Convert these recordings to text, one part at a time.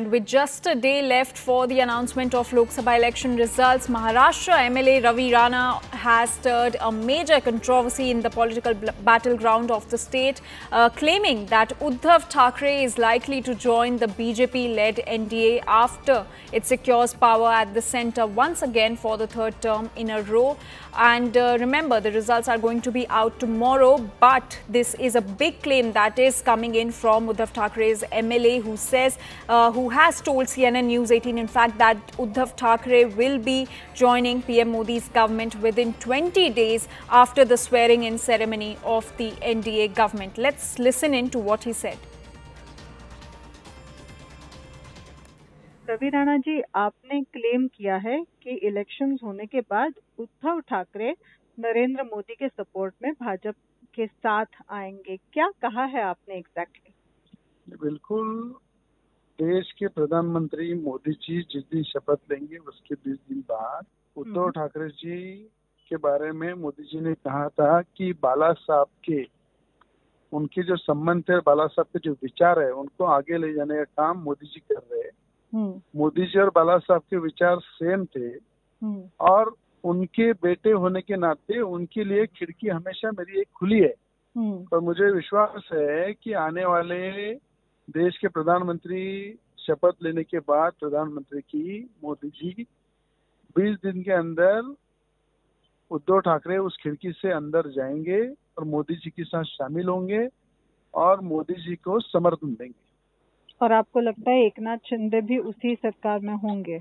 And with just a day left for the announcement of Lok Sabha election results, Maharashtra MLA Ravi Rana has stirred a major controversy in the political battleground of the state, claiming that Uddhav Thackeray is likely to join the BJP-led NDA after it secures power at the centre once again for the third term in a row. And remember, the results are going to be out tomorrow, but this is a big claim that is coming in from Uddhav Thackeray's MLA, who has told CNN News 18, in fact, that Uddhav Thackeray will be joining PM Modi's government within 20 days after the swearing-in ceremony of the NDA government. Let's listen in to what he said. Ravi Rana ji, आपने claim किया है कि elections होने के बाद उद्धव ठाकरे नरेंद्र मोदी के support में भाजपा के साथ आएंगे। क्या कहा है आपने एग्जैक्टली? बिल्कुल, देश के प्रधानमंत्री मोदी जी जिस दिन शपथ लेंगे उसके 20 दिन बाद उद्धव ठाकरे जी के बारे में मोदी जी ने कहा था कि बाला साहब के उनके जो संबंध थे, बाला साहब के जो विचार है उनको आगे ले जाने का काम मोदी जी कर रहे हैं। मोदी जी और बाला साहब के विचार सेम थे और उनके बेटे होने के नाते उनके लिए खिड़की हमेशा मेरी एक खुली है। और मुझे विश्वास है कि आने वाले देश के प्रधानमंत्री शपथ लेने के बाद प्रधानमंत्री की मोदी जी 20 दिन के अंदर उद्धव ठाकरे उस खिड़की से अंदर जाएंगे और मोदी जी के साथ शामिल होंगे और मोदी जी को समर्थन देंगे। और आपको लगता है एकनाथ शिंदे भी उसी सरकार में होंगे?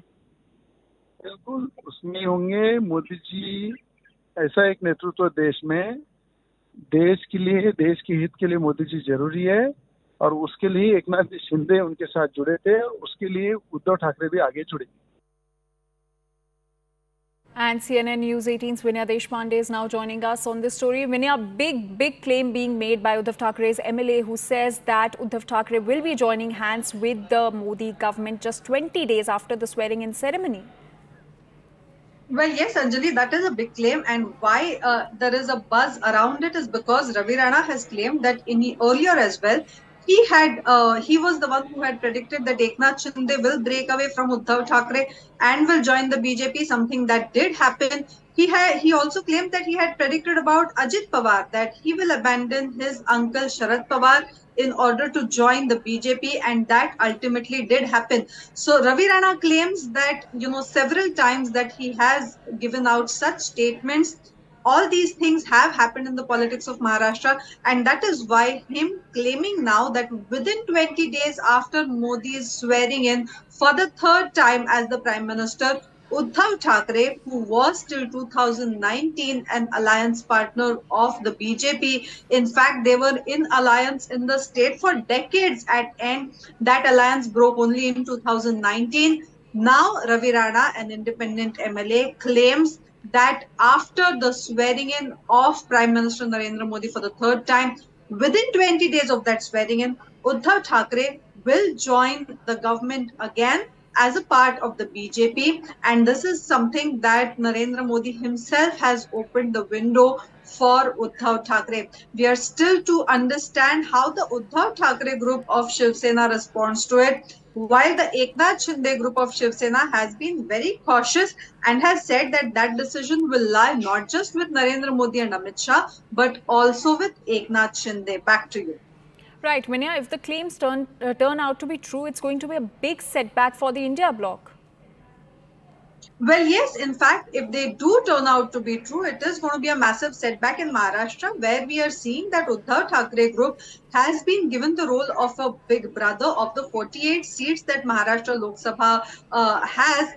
बिल्कुल उसमें होंगे। मोदी जी ऐसा एक नेतृत्व देश में, देश के लिए, देश के हित के लिए मोदी जी जरूरी है और उसके लिए एकनाथ शिंदे उनके साथ जुड़े थे और उसके लिए उद्धव ठाकरे भी आगे जुड़े। And CNN News 18's Vinaya Deshpande is now joining us on this story. Vinaya, big claim being made by Uddhav Thackeray's MLA, who says that Uddhav Thackeray will be joining hands with the Modi government just 20 days after the swearing-in ceremony. Well, yes, Anjali, that is a big claim, and why there is a buzz around it is because Ravi Rana has claimed that earlier as well, he was the one who had predicted that Eknath Shinde will break away from Uddhav Thackeray and will join the BJP, something that did happen. He also claimed that he had predicted about Ajit Pawar, that he will abandon his uncle Sharad Pawar in order to join the BJP, and that ultimately did happen. So Ravi Rana claims that, several times that he has given out such statements. All these things have happened in the politics of Maharashtra, and that is why him claiming now that within 20 days after Modi's swearing in for the third time as the Prime Minister, Uddhav Thackeray, who was till 2019 an alliance partner of the BJP, in fact, they were in alliance in the state for decades at end. That alliance broke only in 2019. Now, Ravi Rana, an independent MLA, claims that after the swearing-in of Prime Minister Narendra Modi for the third time, within 20 days of that swearing-in, Uddhav Thackeray will join the government again as a part of the BJP. And this is something that Narendra Modi himself has opened the window for Uddhav Thackeray. We are still to understand how the Uddhav Thackeray group of Shiv Sena responds to it, while the Eknath Shinde group of Shiv Sena has been very cautious and has said that that decision will lie not just with Narendra Modi and Amit Shah, but also with Eknath Shinde. Back to you. Right, Vinaya, if the claims turn out to be true, it's going to be a big setback for the India bloc. Well, yes, in fact, if they do turn out to be true, it is going to be a massive setback in Maharashtra, where we are seeing that Uddhav Thackeray group has been given the role of a big brother. Of the 48 seats that Maharashtra Lok Sabha has,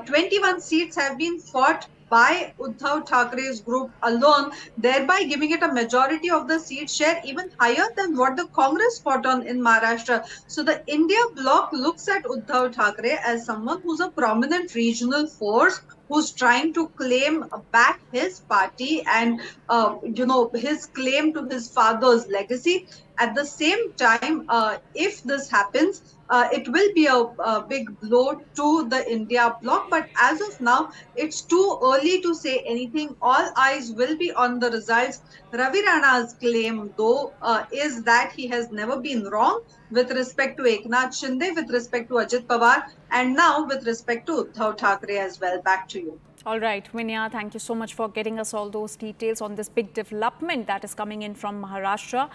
21 seats have been fought by Uddhav Thackeray's group alone, thereby giving it a majority of the seat share even higher than what the Congress fought on in Maharashtra. So the India bloc looks at Uddhav Thackeray as someone who's a prominent regional force who's trying to claim back his party and his claim to his father's legacy. At the same time, if this happens, it will be a big blow to the India bloc. But as of now, it's too early to say anything. All eyes will be on the results. Ravi Rana's claim, though, is that he has never been wrong with respect to Eknath Shinde, with respect to Ajit Pawar, and now with respect to Uddhav Thackeray as well. Back to you. All right, Vinya, thank you so much for getting us all those details on this big development that is coming in from Maharashtra.